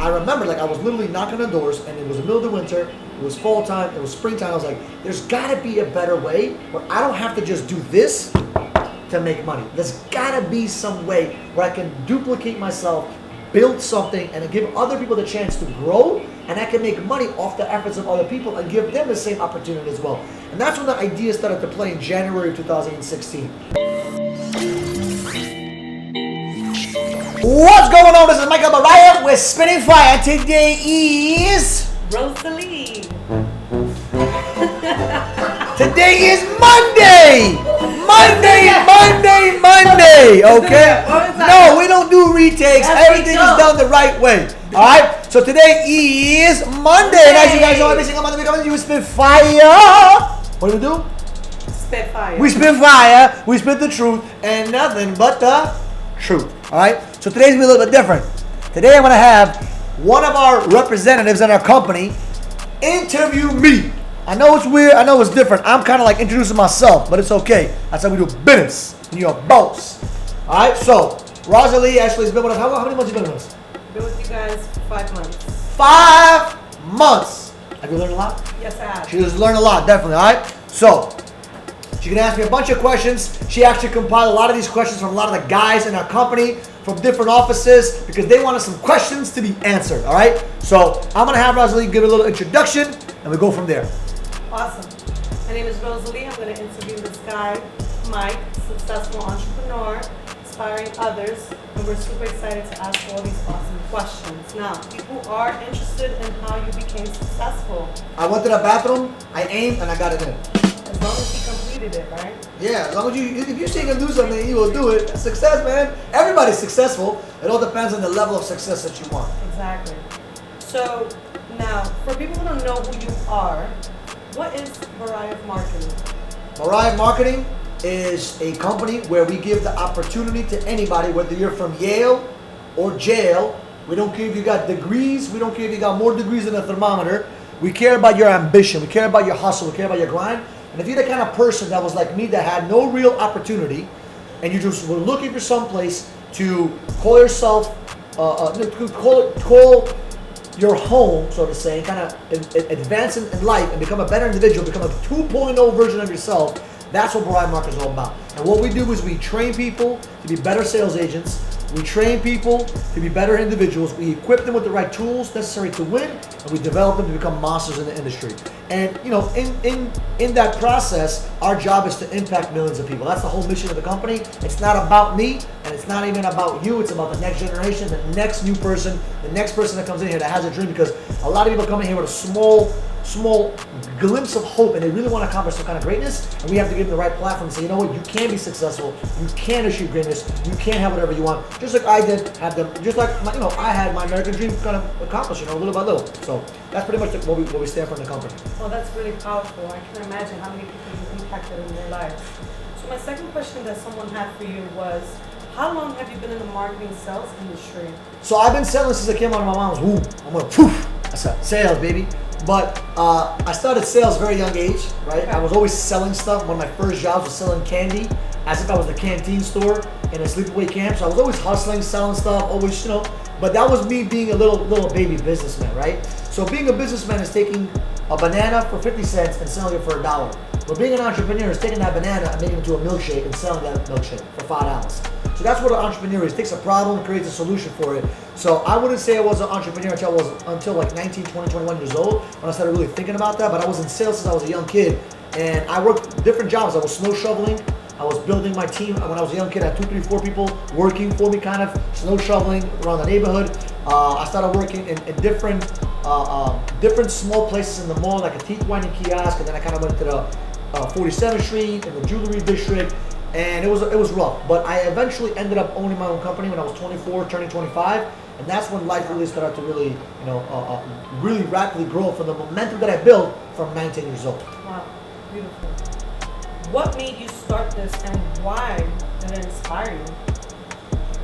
I remember like I was literally knocking on doors and it was the middle of the winter, it was fall time, it was springtime. I was like, there's gotta be a better way where I don't have to just do this to make money. There's gotta be some way where I can duplicate myself, build something, and give other people the chance to grow, and I can make money off the efforts of other people and give them the same opportunity as well. And that's when the idea started to play in January of 2016. What's going on? This is Michael Barayev with Spinning Fire. Today is Rosalie. Today is Monday. Monday. Okay. No, we don't do retakes. Everything is done the right way. All right. So today is Monday, and as you guys know, every single Monday we come and you spit fire. What do we do? Spit fire. We spit fire. We spit the truth and nothing but the truth. All right. So today's gonna be a little bit different. Today I'm gonna have one of our representatives in our company interview me. I know it's weird. I know it's different. I'm kind of like introducing myself, but it's okay. That's how we do business. And you're a boss. All right. So Rosalie actually has been with us. How many months have you been with us? Been with you guys for 5 months. 5 months. Have you learned a lot? Yes, I have. She has learned a lot, definitely. All right. So she can ask me a bunch of questions. She actually compiled a lot of these questions from a lot of the guys in our company from different offices because they wanted some questions to be answered. All right. So I'm gonna have Rosalie give a little introduction, and we go from there. Awesome. My name is Rosalie. I'm going to interview this guy, Mike, successful entrepreneur, inspiring others, and we're super excited to ask all these awesome questions. Now, people are interested in how you became successful. I went to the bathroom, I aimed, and I got it in. As long as he completed it, right? Yeah, as long as if you say you can do something, you will do it. That's success, man. Everybody's successful. It all depends on the level of success that you want. Exactly. So, now, for people who don't know who you are, what is Barayev Marketing? Barayev Marketing is a company where we give the opportunity to anybody, whether you're from Yale or jail. We don't care if you got degrees. We don't care if you got more degrees than a thermometer. We care about your ambition. We care about your hustle. We care about your grind. And if you're the kind of person that was like me that had no real opportunity and you just were looking for someplace to call yourself, call your home, so to say, kind of advance in life and become a better individual, become a 2.0 version of yourself, that's what Barayev Marketing is all about. And what we do is we train people to be better sales agents. We train people to be better individuals. We equip them with the right tools necessary to win, and we develop them to become masters in the industry. And you know, in that process, our job is to impact millions of people. That's the whole mission of the company. It's not about me, and it's not even about you. It's about the next generation, the next new person, the next person that comes in here that has a dream. Because a lot of people come in here with a small glimpse of hope, and they really want to accomplish some kind of greatness, and we have to give them the right platform and say, you know what, you can be successful, you can achieve greatness, you can have whatever you want, just like I did, just like I had my American dream kind of accomplished, little by little. So that's pretty much what we stand for in the company. Well, that's really powerful. I can imagine how many people you've impacted in their lives. So my second question that someone had for you was, how long have you been in the marketing sales industry? So I've been selling since I came out of my mom's womb. I'm like, poof, that's it, sales, baby. But I started sales very young age, right? Okay. I was always selling stuff. One of my first jobs was selling candy, as if I was the canteen store in a sleepaway camp. So I was always hustling, selling stuff, always, but that was me being a little baby businessman, right? So being a businessman is taking a banana for 50 cents and selling it for $1. But being an entrepreneur is taking that banana and making it into a milkshake and selling that milkshake for $5. So that's what an entrepreneur is. Takes a problem, creates a solution for it. So I wouldn't say I was an entrepreneur until like 19, 20, 21 years old when I started really thinking about that. But I was in sales since I was a young kid. And I worked different jobs. I was snow shoveling. I was building my team. When I was a young kid, I had 2, 3, 4 people working for me, kind of snow shoveling around the neighborhood. I started working in different small places in the mall, like a teeth whitening kiosk. And then I kind of went to the 47th Street in the jewelry district. And it was rough, but I eventually ended up owning my own company when I was 24, turning 25, and that's when life really started to really, really rapidly grow from the momentum that I built from 19 years old. Wow, beautiful. What made you start this, and why did it inspire you?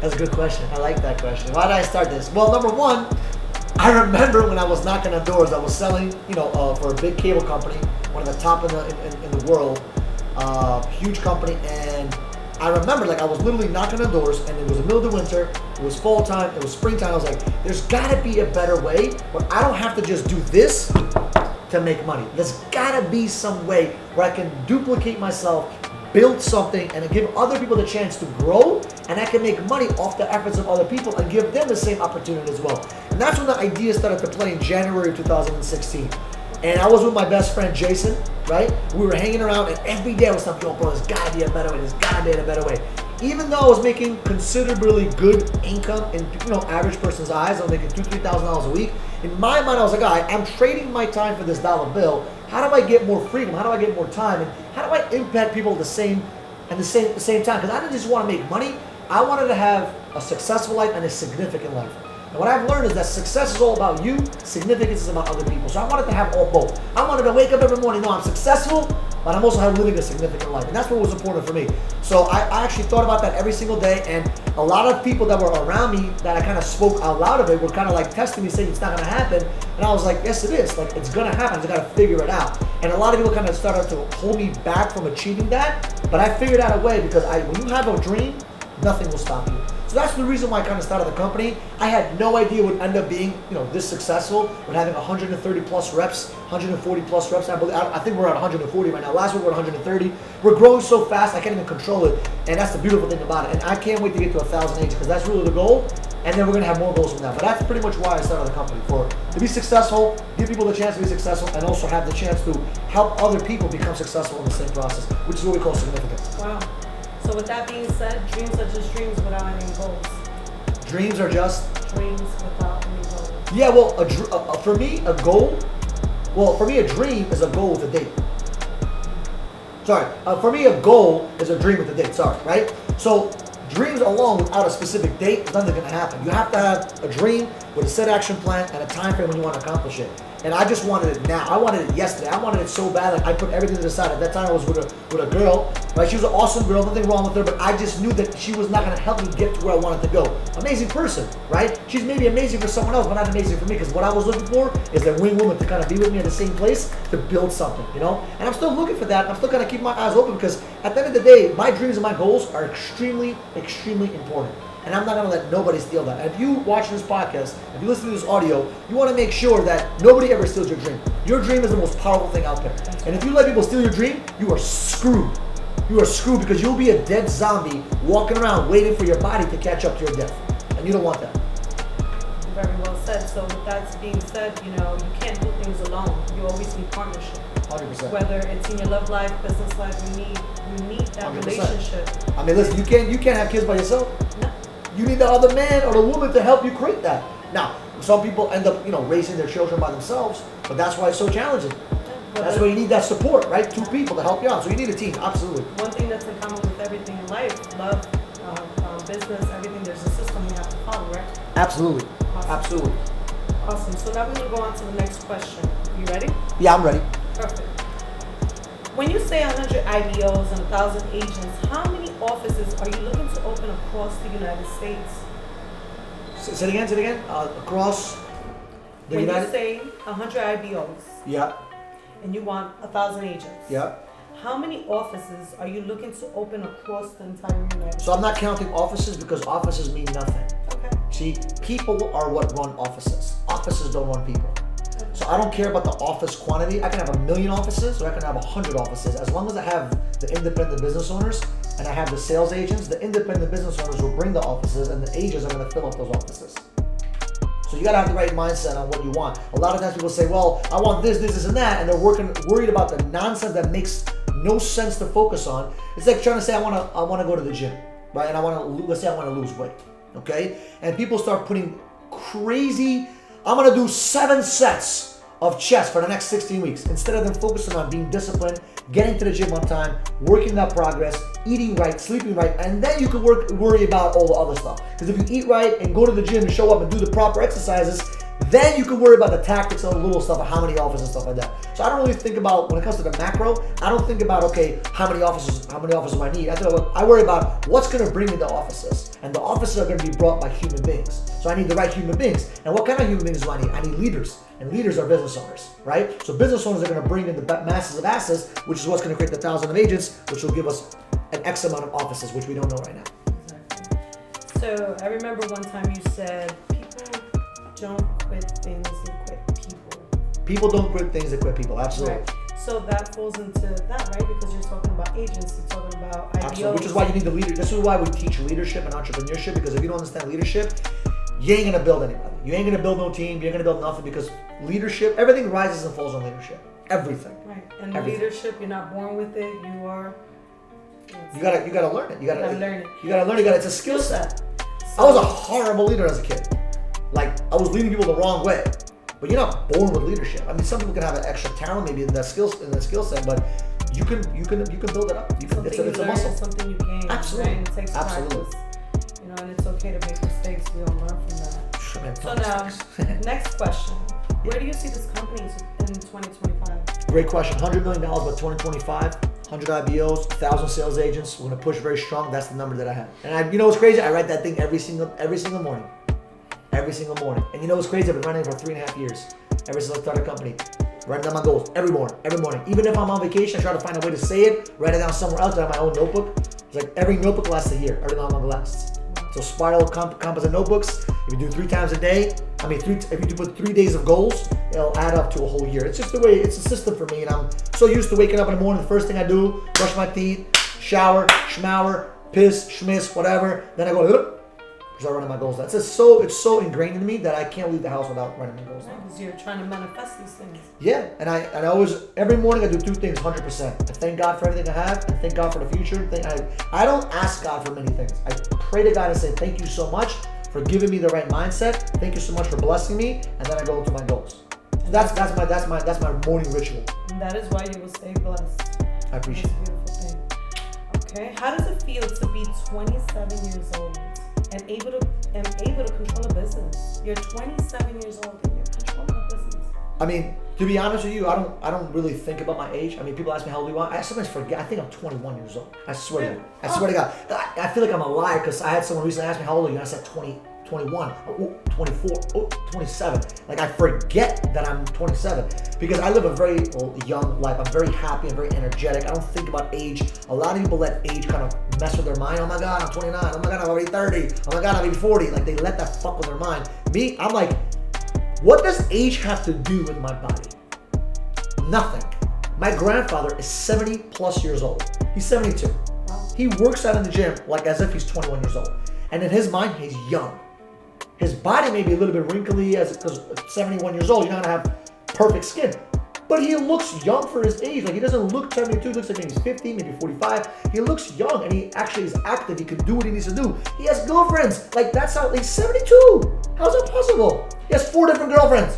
That's a good question. I like that question. Why did I start this? Well, number one, I remember when I was knocking on doors, I was selling, for a big cable company, one of the top in the world. Huge company, and I remember like I was literally knocking on doors, and it was the middle of the winter, it was fall time, it was springtime. I was like, there's gotta be a better way where I don't have to just do this to make money. There's gotta be some way where I can duplicate myself, build something, and give other people the chance to grow, and I can make money off the efforts of other people and give them the same opportunity as well. And that's when the idea started to play in January of 2016. And I was with my best friend Jason, right? We were hanging around, and every day I was telling, yo, bro, there's gotta be a better way, there's gotta be a better way. Even though I was making considerably good income in average person's eyes, I was making $2,000-3,000 a week. In my mind, I was like, all right, I'm trading my time for this dollar bill. How do I get more freedom? How do I get more time? And how do I impact people at the same time? Because I didn't just want to make money. I wanted to have a successful life and a significant life. And what I've learned is that success is all about you, significance is about other people. So I wanted to have all both. I wanted to wake up every morning, I'm successful, but I'm also living a significant life. And that's what was important for me. So I actually thought about that every single day, and a lot of people that were around me that I kind of spoke out loud of it were kind of like testing me, saying it's not gonna happen. And I was like, yes it is, like it's gonna happen, I just gotta figure it out. And a lot of people kind of started to hold me back from achieving that, but I figured out a way, because when you have a dream, nothing will stop you. So that's the reason why I kind of started the company. I had no idea it would end up being, this successful, with having 130 plus reps, 140 plus reps. I think we're at 140 right now. Last week we were at 130. We're growing so fast, I can't even control it. And that's the beautiful thing about it. And I can't wait to get to 1,000 agents, because that's really the goal. And then we're gonna have more goals from that. But that's pretty much why I started the company, to be successful, give people the chance to be successful, and also have the chance to help other people become successful in the same process, which is what we call significance. Wow. So with that being said, dreams are just dreams without any goals. Dreams are just dreams without any goals. Yeah, well, for me, a goal. Well, for me, a dream is a goal with a date. Sorry, for me, a goal is a dream with a date. Sorry, right? So dreams alone without a specific date, nothing's gonna happen. You have to have a dream with a set action plan and a time frame when you want to accomplish it. And I just wanted it now. I wanted it yesterday. I wanted it so bad, like I put everything to the side. At that time, I was with a girl, right? She was an awesome girl, nothing wrong with her, but I just knew that she was not gonna help me get to where I wanted to go. Amazing person, right? She's maybe amazing for someone else, but not amazing for me, because what I was looking for is that wing woman to kind of be with me at the same place to build something, And I'm still looking for that. I'm still gonna keep my eyes open, because at the end of the day, my dreams and my goals are extremely, extremely important. And I'm not gonna let nobody steal that. And if you watch this podcast, if you listen to this audio, you wanna make sure that nobody ever steals your dream. Your dream is the most powerful thing out there. And if you let people steal your dream, you are screwed. You are screwed, because you'll be a dead zombie walking around waiting for your body to catch up to your death. And you don't want that. Very well said. So with that being said, you can't do things alone. You always need partnership. 100%. Whether it's in your love life, business life, you need that 100%. relationship. I mean, listen, you can't have kids by yourself. No. You need the other man or the woman to help you create that. Now, some people end up, raising their children by themselves, but that's why it's so challenging. That's why you need that support, right? Two people to help you out. So you need a team, absolutely. One thing that's in common with everything in life, love, business, everything, there's a system you have to follow, right? Absolutely. Awesome. Absolutely. Awesome. So now we're going to go on to the next question. You ready? Yeah, I'm ready. Perfect. When you say 100 IBOs and 1,000 agents, how many offices are you looking to open across the United States? Say it again. Across the when United... you say 100 IBOs Yeah. and you want 1,000 agents, Yeah. how many offices are you looking to open across the entire United States? So I'm not counting offices, because offices mean nothing. Okay. See, people are what run offices. Offices don't run people. So I don't care about the office quantity. I can have 1 million offices, or I can have 100 offices. As long as I have the independent business owners and I have the sales agents, the independent business owners will bring the offices, and the agents are going to fill up those offices. So you got to have the right mindset on what you want. A lot of times people say, well, I want this, and that, and they're worried about the nonsense that makes no sense to focus on. It's like trying to say, I want to go to the gym, right? And let's say I want to lose weight, okay? And people start putting crazy, I'm going to do 7 sets of chest for the next 16 weeks, instead of them focusing on being disciplined, getting to the gym on time, working that progress, eating right, sleeping right, and then you can worry about all the other stuff. Because if you eat right and go to the gym and show up and do the proper exercises, then you can worry about the tactics and the little stuff, how many offices and stuff like that. So I don't really think about, when it comes to the macro, I don't think about, okay, how many offices do I need? I worry about what's going to bring me the offices. And the offices are going to be brought by human beings. So I need the right human beings. And what kind of human beings do I need? I need leaders. And leaders are business owners, right? So business owners are going to bring in the masses of assets, which is what's going to create the 1,000 of agents, which will give us like X amount of offices, which we don't know right now. Exactly. So I remember one time you said people don't quit things, they quit people. People don't quit things, they quit people. Absolutely. Right. So that falls into that, right? Because you're talking about agents, you're talking about IBOs. Absolutely. Which is why you need the leader. This is why we teach leadership and entrepreneurship, because if you don't understand leadership, you ain't gonna build anybody. You ain't gonna build no team. You ain't gonna build nothing, because leadership, everything rises and falls on leadership. Everything. Right. And Everything. leadership, you're not born with it. You are. You gotta learn it. You gotta learn it. You gotta learn it. It's a skill set. So, I was a horrible leader as a kid. Like, I was leading people the wrong way. But you're not born with leadership. I mean, some people can have an extra talent maybe in that skill set, but you can build it up. It's a muscle. Something you gain. Absolutely. Right? And it takes practice. You know, and it's okay to make mistakes. We all learn from that. Man, So now, next question. Where do you see this company in 2025? Great question. $100 million by 2025. 100 IBOs, 1,000 sales agents. We're gonna push very strong. That's the number that I have. And you know what's crazy? I write that thing every single morning. Every single morning. And you know what's crazy? I've been running for 3.5 years. Ever since I started a company. Writing down my goals every morning. Even if I'm on vacation, I try to find a way to say it, write it down somewhere else. I have my own notebook. It's like every notebook lasts a year. Every notebook lasts. So spiral composite notebooks. If you do 3 times a day, if you put 3 days of goals, it'll add up to a whole year. It's just the way, it's a system for me. And I'm so used to waking up in the morning. The first thing I do, brush my teeth, shower, schmower, piss, schmiss, whatever. Then I go, start running my goals down. It's so ingrained in me that I can't leave the house without running my goals down. Because you're trying to manifest these things. Yeah, and I always, every morning I do 2 things 100%. I thank God for everything I have. I thank God for the future. I don't ask God for many things. I pray to God and say, thank you so much for giving me the right mindset. Thank you so much for blessing me. And then I go into my goals. So that's my morning ritual. And that is why you will stay blessed. I appreciate it. That's a beautiful thing. Okay, how does it feel to be 27 years old and able to control a business? You're 27 years old and you're controlling a business. I mean, to be honest with you, I don't really think about my age. I mean, people ask me how old you are. I sometimes forget. I think I'm 21 years old. I swear to you. I swear to God. I feel like I'm a liar because I had someone recently ask me how old are you, and I said 20, 21, 24, 27. Like, I forget that I'm 27 because I live a very young life. I'm very happy and very energetic. I don't think about age. A lot of people let age kind of mess with their mind. Oh my God, I'm 29. Oh my God, I'm already 30. Oh my God, I'm already 40. Like, they let that fuck with their mind. Me, I'm like, what does age have to do with my body? Nothing. My grandfather is 70 plus years old. He's 72. Wow. He works out in the gym like as if he's 21 years old. And in his mind, he's young. His body may be a little bit wrinkly because 71 years old, you're not gonna have perfect skin. But he looks young for his age. Like, he doesn't look 72, he looks like maybe he's 50, maybe 45. He looks young and he actually is active. He can do what he needs to do. He has girlfriends. Like, that's how, he's 72. How's that possible? He has 4 different girlfriends.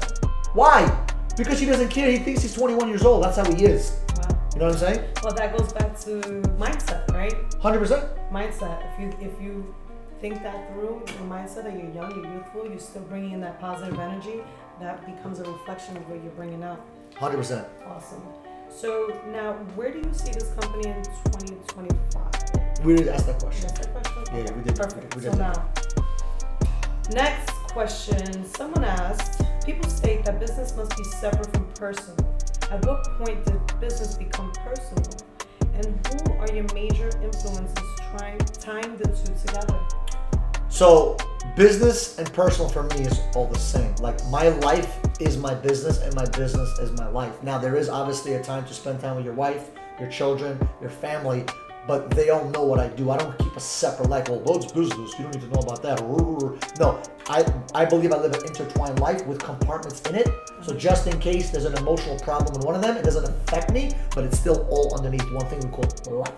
Why? Because he doesn't care. He thinks he's 21 years old. That's how he is. Wow. You know what I'm saying? Well, that goes back to mindset, right? 100%. Mindset. If you think that through, your mindset that you're young, you're youthful, you're still bringing in that positive energy, that becomes a reflection of what you're bringing out. 100%. Awesome. So now, where do you see this company in 2025? We did ask that question. That's that question? Yeah, we did. Perfect. We So did. now, next question. Someone asked, people state that business must be separate from personal. At what point did business become personal? And who are your major influences tying the two together? So, business and personal for me is all the same. Like, my life is my business and my business is my life. Now, there is obviously a time to spend time with your wife, your children, your family, but they all know what I do. I don't keep a separate life. Well, that's business. You don't need to know about that. No, I believe I live an intertwined life with compartments in it. So just in case there's an emotional problem in one of them, it doesn't affect me, but it's still all underneath one thing we call life.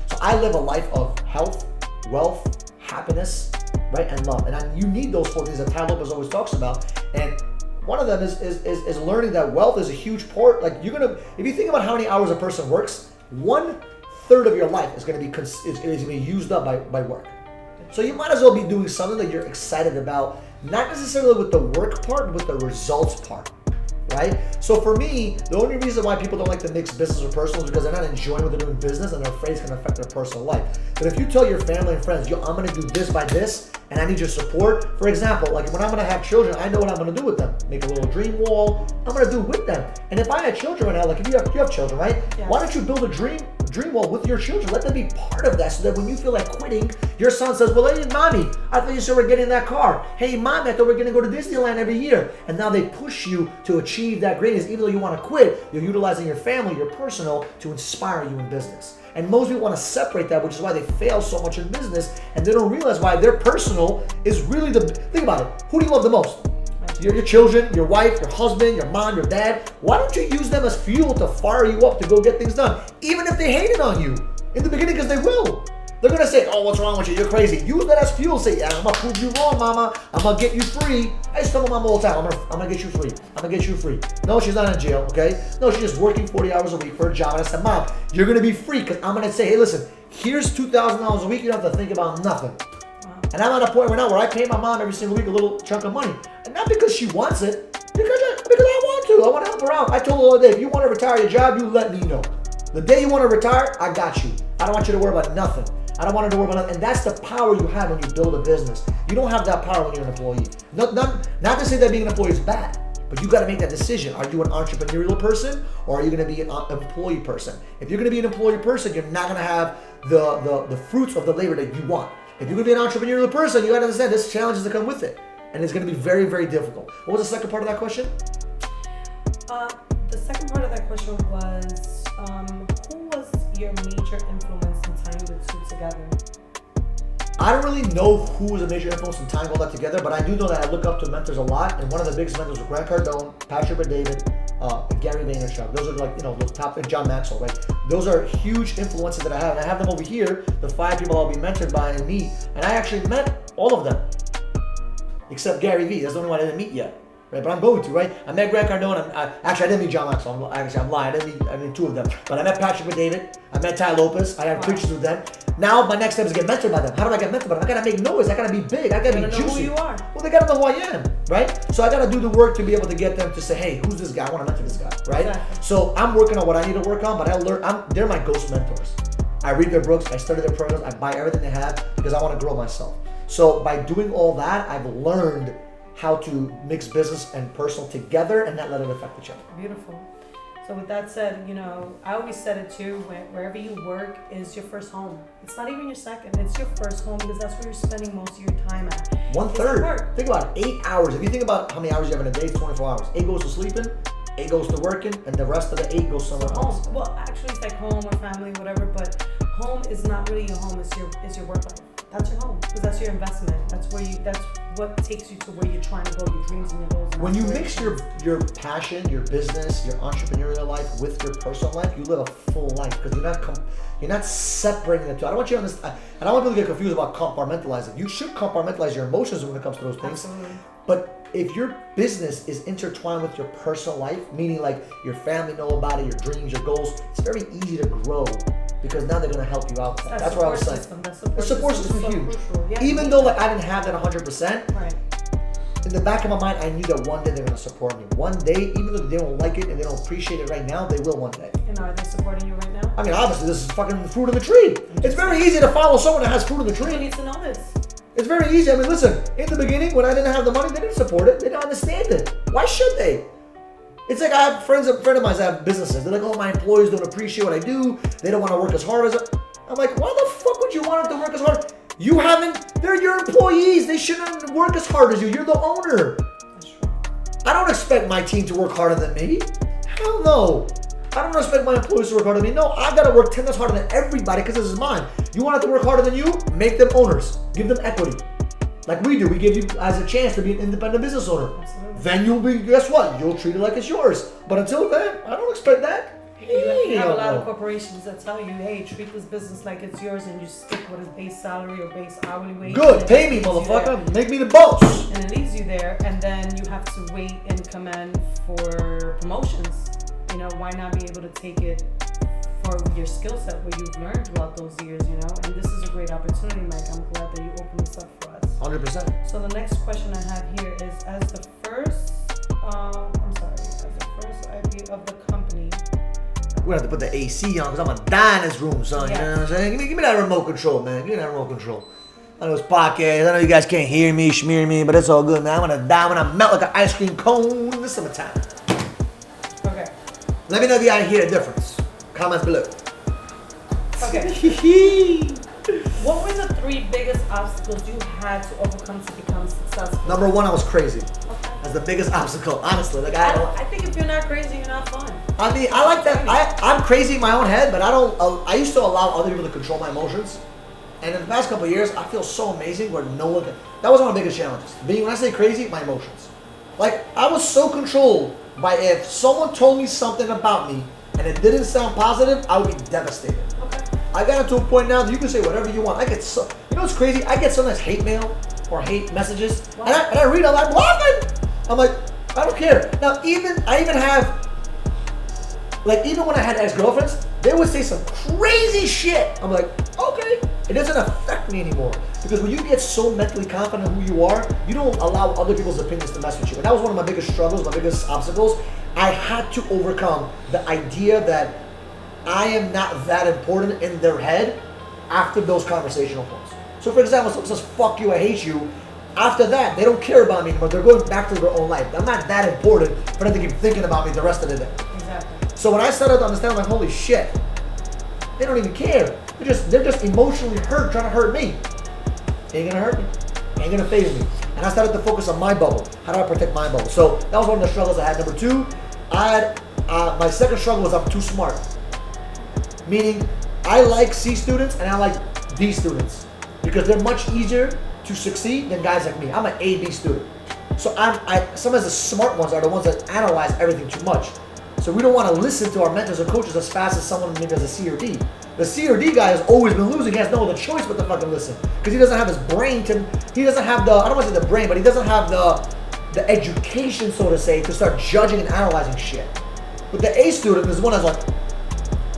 So I live a life of health, wealth, happiness, right, and love. And you need those 4 things that Ty Lopez always talks about. And one of them is learning that wealth is a huge part. Like, if you think about how many hours a person works, 1/3 of your life is going to be used up by work. So you might as well be doing something that you're excited about, not necessarily with the work part, but with the results part, right? So for me, the only reason why people don't like to mix business or personal is because they're not enjoying what they're doing in business and they're afraid it's going to affect their personal life. But if you tell your family and friends, yo, I'm going to do this by this, and I need your support. For example, like when I'm going to have children, I know what I'm going to do with them. Make a little dream wall. I'm going to do with them. And if I had children right now, like if you have children, right? Yes. Why don't you build a dream dream well with your children. Let them be part of that so that when you feel like quitting, your son says, well, hey, mommy, I thought you said we're getting that car. Hey, mommy, I thought we're going to go to Disneyland every year. And now they push you to achieve that greatness. Even though you want to quit, you're utilizing your family, your personal, to inspire you in business. And most people want to separate that, which is why they fail so much in business, and they don't realize why their personal is really think about it. Who do you love the most? Your children, your wife, your husband, your mom, your dad. Why don't you use them as fuel to fire you up to go get things done? Even if they hate it on you in the beginning, because they will. They're going to say, oh, what's wrong with you? You're crazy. Use that as fuel. Say, yeah, I'm going to prove you wrong, mama. I'm going to get you free. I used to tell my mom all the time, I'm going to get you free. I'm going to get you free. No, she's not in jail, okay? No, she's just working 40 hours a week for a job. And I said, Mom, you're going to be free because I'm going to say, hey, listen, here's $2,000 a week. You don't have to think about nothing. And I'm at a point right now where I pay my mom every single week a little chunk of money. And not because she wants it, because I want to. I want to help her out. I told her the other day, if you want to retire your job, you let me know. The day you want to retire, I got you. I don't want you to worry about nothing. I don't want her to worry about nothing. And that's the power you have when you build a business. You don't have that power when you're an employee. Not to say that being an employee is bad, but you got to make that decision. Are you an entrepreneurial person or are you going to be an employee person? If you're going to be an employee person, you're not going to have the fruits of the labor that you want. If you're going to be an entrepreneurial person, you got to understand there's challenges that come with it. And it's going to be very, very difficult. What was the second part of that question? The second part of that question was, who was your major influence in tying the two together? I don't really know who was a major influence in tying all that together, but I do know that I look up to mentors a lot. And one of the biggest mentors was Grant Cardone, Patrick Bet-David, Gary Vaynerchuk. Those are like, those top, and John Maxwell, right? Those are huge influences that I have. And I have them over here, the 5 people I'll be mentored by and meet. And I actually met all of them, except Gary Vee. That's the only one I didn't meet yet. Right, but I'm going to, right? I met Grant Cardone. Actually, I didn't meet John Maxwell. I'm lying. I mean 2 of them. But I met Patrick Bet-David. I met Ty Lopez. I have pictures with them. Now my next step is to get mentored by them. How do I get mentored by them? I gotta make noise. I gotta be big. I gotta be juicy. Know who you are. Well, they gotta know who I am, right? So I gotta do the work to be able to get them to say, hey, who's this guy? I want to mentor this guy, right? Exactly. So I'm working on what I need to work on, but they're my ghost mentors. I read their books. I study their programs. I buy everything they have because I want to grow myself. So by doing all that, I've learned how to mix business and personal together and not let it affect each other. Beautiful. So with that said, I always said it too, wherever you work is your first home. It's not even your second, it's your first home because that's where you're spending most of your time at. 1/3. Think about it, 8 hours. If you think about how many hours you have in a day, it's 24 hours. 8 goes to sleeping, 8 goes to working, and the rest of the 8 goes somewhere else. Well, actually it's like home or family, whatever, but home is not really your home, it's your work life. That's your home, because that's your investment. That's what takes you to where you're trying to go, your dreams and your goals. And when you mix your passion, your business, your entrepreneurial life with your personal life, you live a full life because you're not separating the two. I don't want you to understand. I don't want people to get confused about compartmentalizing. You should compartmentalize your emotions when it comes to those things. Absolutely. But if your business is intertwined with your personal life, meaning like your family know about it, your dreams, your goals, it's very easy to grow. Because now they're going to help you out. That's what I was saying. The support system is huge. Yeah, even though I didn't have that 100%, right. In the back of my mind, I knew that one day they're going to support me. One day, even though they don't like it and they don't appreciate it right now, they will one day. And are they supporting you right now? I mean, obviously, this is fucking fruit of the tree. It's very easy to follow someone that has fruit of the tree. You need to know this. It's very easy. I mean, listen, in the beginning, when I didn't have the money, they didn't support it. They didn't understand it. Why should they? It's like I have a friend of mine that have businesses. They're like, oh, my employees don't appreciate what I do. They don't want to work as hard as I'm like, why the fuck would you want them to work as hard? They're your employees. They shouldn't work as hard as you. You're the owner. That's true. I don't expect my team to work harder than me. Hell no. I don't expect my employees to work harder than me. No, I got to work 10 times harder than everybody because this is mine. You want them to work harder than you? Make them owners. Give them equity. Like we do. We give you as a chance to be an independent business owner. Absolutely. Then you'll be, guess what? You'll treat it like it's yours. But until then, I don't expect that. You have a lot of corporations that tell you, hey, treat this business like it's yours and you stick with a base salary or base hourly wage. Good, pay me, motherfucker. Make me the boss. And it leaves you there, and then you have to wait and command for promotions. Why not be able to take it for your skill set, what you've learned throughout those years, And this is a great opportunity, Mike. I'm glad that you opened this up for us. 100%. So the next question I have here is, as the first IP of the company. We're gonna have to put the AC on because I'm gonna die in this room, son. Yeah. You know what I'm saying? Give me that remote control, man. Give me that remote control. I know it's podcast. I know you guys can't hear me, smear me, but it's all good, man. I'm gonna die when I melt like an ice cream cone in the summertime. Okay. Let me know if you guys hear the difference. Comments below. Okay. What were the 3 biggest obstacles you had to overcome to become successful? Number 1, I was crazy. Okay. That's the biggest obstacle, honestly. Like I think if you're not crazy, you're not fun. I mean, I like that. I'm crazy in my own head, but I don't. I used to allow other people to control my emotions. And in the past couple of years, I feel so amazing where no one can. That was one of the biggest challenges. When I say crazy, my emotions. Like, I was so controlled by if someone told me something about me and it didn't sound positive, I would be devastated. Okay. I got to a point now that you can say whatever you want. I get so, you know what's crazy? I get sometimes hate mail or hate messages, and I read all that, I'm laughing. I'm like, I don't care. Now, I even have, like, even when I had ex-girlfriends, they would say some crazy shit. I'm like, okay. It doesn't affect me anymore. Because when you get so mentally confident in who you are, you don't allow other people's opinions to mess with you. And that was one of my biggest struggles, my biggest obstacles. I had to overcome the idea that I am not that important in their head after those conversational points. So for example, someone says, fuck you, I hate you. After that, they don't care about me anymore. They're going back to their own life. I'm not that important for them to keep thinking about me the rest of the day. Exactly. So when I started to understand, like, holy shit, they don't even care. They're just emotionally hurt, trying to hurt me. Ain't gonna hurt me. Ain't gonna faze me. And I started to focus on my bubble. How do I protect my bubble? So that was one of the struggles I had. Number 2, I had my second struggle was I'm too smart. Meaning, I like C students and I like D students because they're much easier to succeed than guys like me. I'm an A, B student. So sometimes the smart ones are the ones that analyze everything too much. So we don't want to listen to our mentors or coaches as fast as someone maybe has a C or D. The C or D guy has always been losing. He has no other choice but to fucking listen. Because he doesn't have his brain he doesn't have the, I don't want to say the brain, but he doesn't have the education, so to say, to start judging and analyzing shit. But the A student is the one that's like,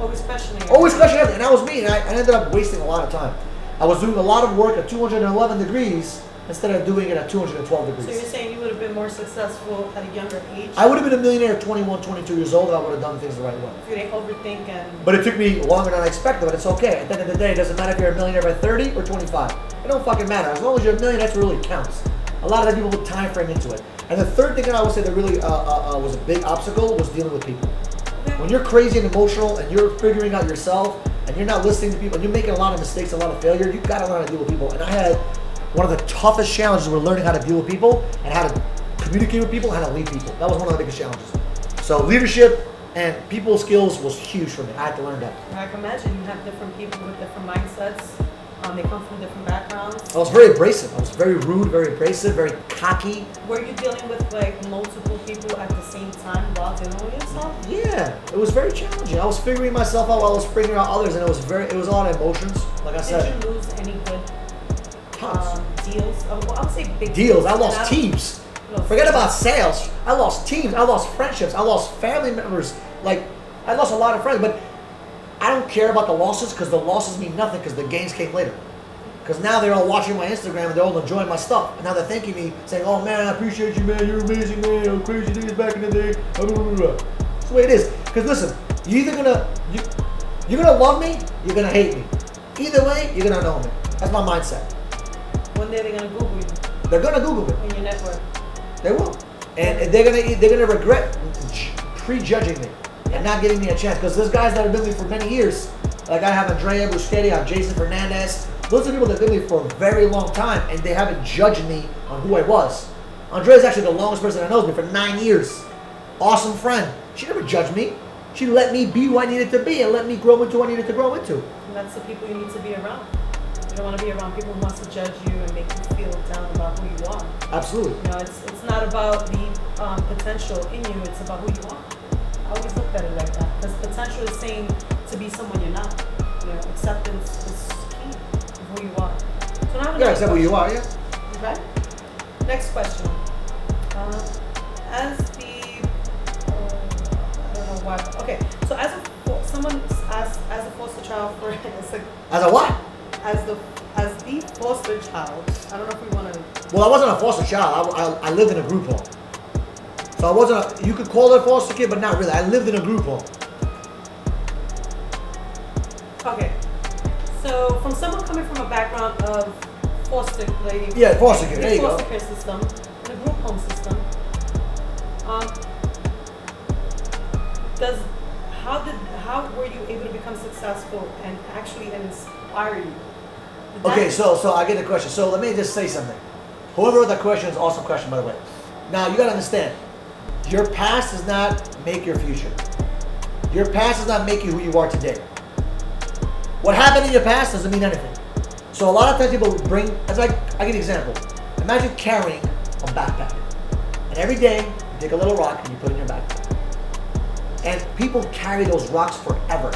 always questioning everything. And that was me, and I ended up wasting a lot of time. I was doing a lot of work at 211 degrees instead of doing it at 212 degrees. So you're saying you would have been more successful at a younger age? I would have been a millionaire at 21, 22 years old if I would have done things the right way. If you didn't overthink and... But it took me longer than I expected, but it's okay. At the end of the day, it doesn't matter if you're a millionaire by 30 or 25. It don't fucking matter. As long as you're a millionaire, that's what really counts. A lot of the people put time frame into it. And the third thing that I would say that really was a big obstacle was dealing with people. Okay. When you're crazy and emotional and you're figuring out yourself and you're not listening to people and you're making a lot of mistakes, a lot of failure, you've got to learn how to deal with people. And I had one of the toughest challenges was learning how to deal with people and how to communicate with people and how to lead people. That was one of the biggest challenges. So leadership and people skills was huge for me. I had to learn that. I can imagine you have different people with different mindsets. They come from different backgrounds. I was very abrasive. I was very rude, very abrasive, very cocky. Were you dealing with like multiple people at the same time while dealing with yourself? Yeah, it was very challenging. I was figuring myself out while I was figuring out others, and it was a lot of emotions. Like I said. Did you lose any good deals? I would say big deals. I lost teams. Forget about sales. I lost teams. I lost friendships. I lost family members. Like, I lost a lot of friends, but I don't care about the losses because the losses mean nothing because the gains came later. Because now they're all watching my Instagram and they're all enjoying my stuff. And now they're thanking me, saying, oh man, I appreciate you, man. You're amazing, man. I'm crazy days back in the day. That's the way it is. Because listen, you're gonna love me, you're gonna hate me. Either way, you're gonna know me. That's my mindset. One day they're gonna Google you. They're gonna Google me. In your network. They will. And they're gonna regret prejudging me and not giving me a chance. Because there's guys that have been with me for many years. Like I have Andrea Buschetti, I have Jason Fernandez. Those are people that have been with me for a very long time and they haven't judged me on who I was. Andrea is actually the longest person that knows me for 9 years. Awesome friend. She never judged me. She let me be who I needed to be and let me grow into who I needed to grow into. And that's the people you need to be around. You don't want to be around people who want to judge you and make you feel down about who you are. Absolutely. You know, it's not about the potential in you, it's about who you are. I always look at it like that. Because potential is saying to be someone you're not. You know, acceptance is key of who you are. So now Yeah, accept who you are, yeah. Okay. Next question. As the I don't know why. Okay, so as a foster child for As a what? as the foster child, I don't know if we want to. Well, I wasn't a foster child. I lived in a group home. So I wasn't you could call it a foster kid, but not really. I lived in a group home. Okay. So from someone coming from a background of foster lady. Yeah, foster kid. There you go. Foster care system and a group home system. how were you able to become successful and actually inspire you? Okay, so I get the question. So let me just say something. Whoever wrote that question is an awesome question, by the way. Now you gotta understand, your past does not make your future. Your past does not make you who you are today. What happened in your past doesn't mean anything. So a lot of times people bring, as I give you an example. Imagine carrying a backpack. And every day you take a little rock and you put it in your backpack. And people carry those rocks forever.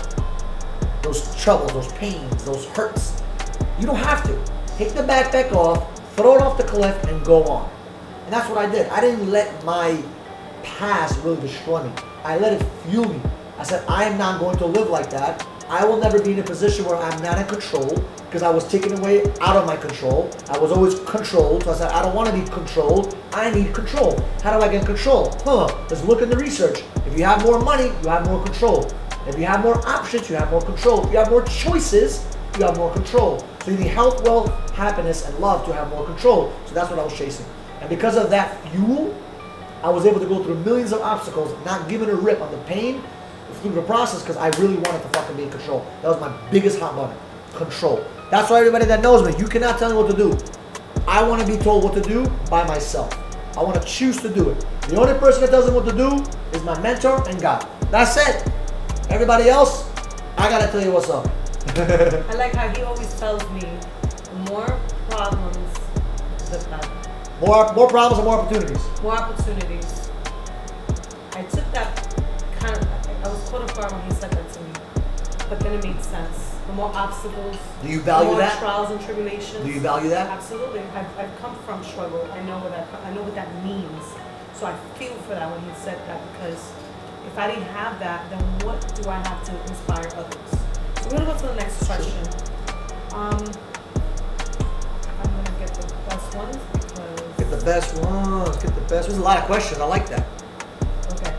Those troubles, those pains, those hurts. You don't have to. Take the backpack off, throw it off the cliff, and go on. And that's what I did. I didn't let my past really destroy me. I let it fuel me. I said, I am not going to live like that. I will never be in a position where I'm not in control, because I was taken away out of my control. I was always controlled, so I said, I don't want to be controlled. I need control. How do I get control? Let's look in the research. If you have more money, you have more control. If you have more options, you have more control. If you have more choices, you have more control. So you need health, wealth, happiness, and love to have more control. So that's what I was chasing. And because of that fuel, I was able to go through millions of obstacles, not giving a rip on the pain through the process, because I really wanted to fucking be in control. That was my biggest hot button. Control. That's why everybody that knows me, you cannot tell me what to do. I want to be told what to do by myself. I want to choose to do it. The only person that tells me what to do is my mentor and God. That's it. Everybody else, I gotta tell you what's up. I like how he always tells me, the more problems, the better. More problems and more opportunities. More opportunities. I took that kind of, I was caught off guard when he said that to me, but then it made sense. The more obstacles, do you value the more that? trials and tribulations. Do you value that? Absolutely. I've come from struggle. I know what that means. So I feel for that when he said that, because if I didn't have that, then what do I have to inspire others? So we're gonna go to the next question. I'm gonna get the best ones because Get the best ones. Get the best. There's a lot of questions. I like that. okay.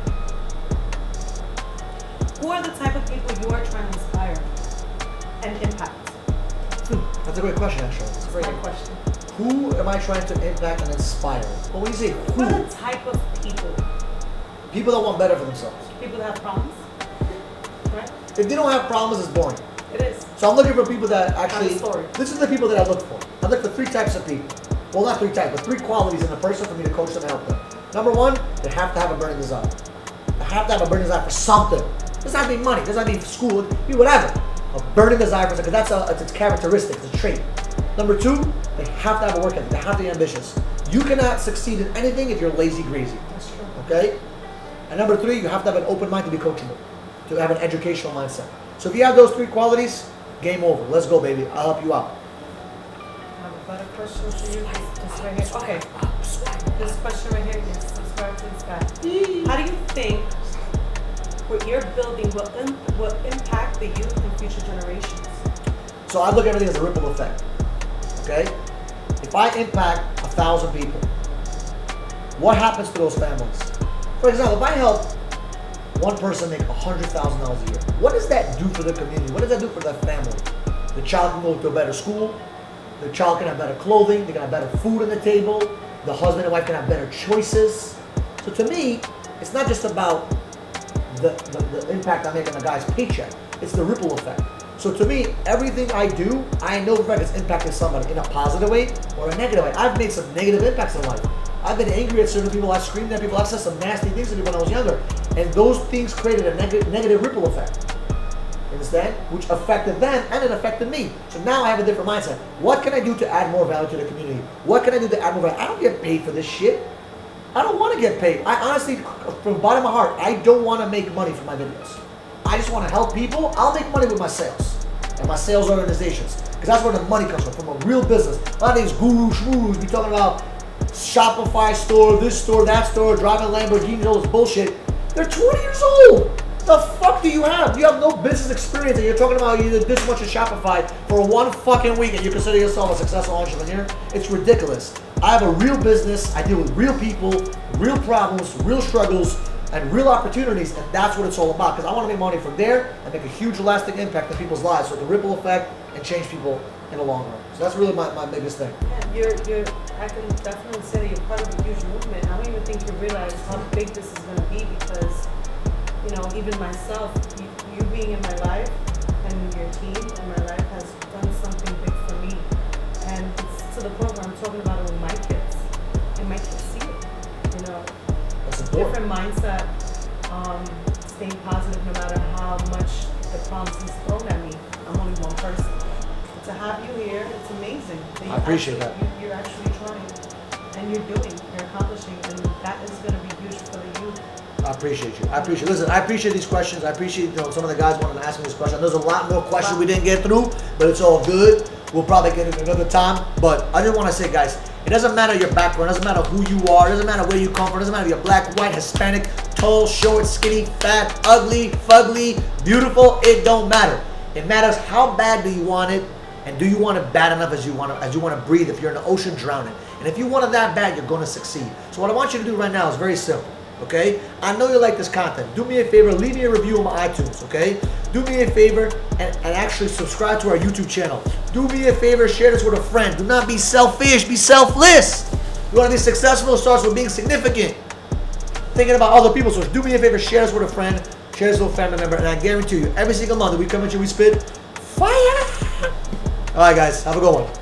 Who are the type of people you are trying to inspire and impact? That's a great question, actually. That's a great question. Who am I trying to impact and inspire? Well, when you say Who are the type of people? People that want better for themselves. People that have problems, right? If they don't have problems, it's boring. It is. So I'm looking for people that actually, story. this is the people that I look for. I look for 3 types of people. Well, not 3 types, but 3 qualities in a person for me to coach them and help them. Number 1, they have to have a burning desire. They have to have a burning desire for something. It doesn't have to be money, it doesn't have to be school, it can be whatever. A burning desire for something, because that's it's a characteristic, it's a trait. Number 2, they have to have a work ethic, they have to be ambitious. You cannot succeed in anything if you're lazy greasy. That's true. Okay? And number 3, you have to have an open mind to be coachable, to have an educational mindset. So if you have those 3 qualities, game over. Let's go, baby. I'll help you out. I have a better question for you. This right here. Okay. This question right here. Yes. Subscribe to this guy. How do you think what you're building will impact the youth and future generations? So I look at everything as a ripple effect. Okay? If I impact 1,000 people, what happens to those families? For example, if I help one person make $100,000 a year, what does that do for the community? What does that do for their family? The child can go to a better school. The child can have better clothing. They can have better food on the table. The husband and wife can have better choices. So to me, it's not just about the impact I make on the guy's paycheck. It's the ripple effect. So to me, everything I do, I know for a fact it's impacting somebody in a positive way or a negative way. I've made some negative impacts in life. I've been angry at certain people. I've screamed at people. I've said some nasty things to people when I was younger. And those things created a negative ripple effect. Understand? Which affected them and it affected me. So now I have a different mindset. What can I do to add more value to the community? What can I do to add more value? I don't get paid for this shit. I don't want to get paid. I honestly, from the bottom of my heart, I don't want to make money from my videos. I just want to help people. I'll make money with my sales and my sales organizations. Because that's where the money comes from a real business. A lot of these guru shmoos be talking about Shopify store, this store, that store, driving Lamborghinis, all this bullshit. They're 20 years old. The fuck do you have? You have no business experience and you're talking about you did this much of Shopify for 1 fucking week and you consider yourself a successful entrepreneur? It's ridiculous. I have a real business. I deal with real people, real problems, real struggles, and real opportunities, and that's what it's all about. Because I want to make money from there and make a huge lasting impact in people's lives, so it can ripple effect and change people in the long run. So that's really my biggest thing. Yeah, I can definitely say that you're part of a huge movement. I don't even think you realize how big this is going to be, because you know, even myself, you being in my life and your team in my life has done something big for me. And it's to the point where I'm talking about it with my kids. And my kids see it, you know. That's important. Different mindset, staying positive no matter how much the problems is thrown at me. I'm only one person. To have you here, it's amazing. I appreciate that. You're actually trying. And you're accomplishing, and that is going to be huge for the youth. I appreciate you. Listen, I appreciate these questions. I appreciate, you know, some of the guys wanted to ask me this question. There's a lot more questions we didn't get through, but it's all good. We'll probably get it another time. But I just want to say, guys, it doesn't matter your background, it doesn't matter who you are, it doesn't matter where you come from, it doesn't matter if you're black, white, Hispanic, tall, short, skinny, fat, ugly, fugly, beautiful. It don't matter. It matters how bad do you want it, and do you want it bad enough as you want to breathe. If you're in the ocean drowning, and if you want it that bad, you're going to succeed. So what I want you to do right now is very simple. Okay? I know you like this content. Do me a favor, leave me a review on my iTunes, okay? Do me a favor and actually subscribe to our YouTube channel. Do me a favor, share this with a friend. Do not be selfish, be selfless. You want to be successful, it starts with being significant. Thinking about other people. So do me a favor, share this with a friend, share this with a family member, and I guarantee you, every single month that we come at you, we spit fire. All right, guys, have a good one.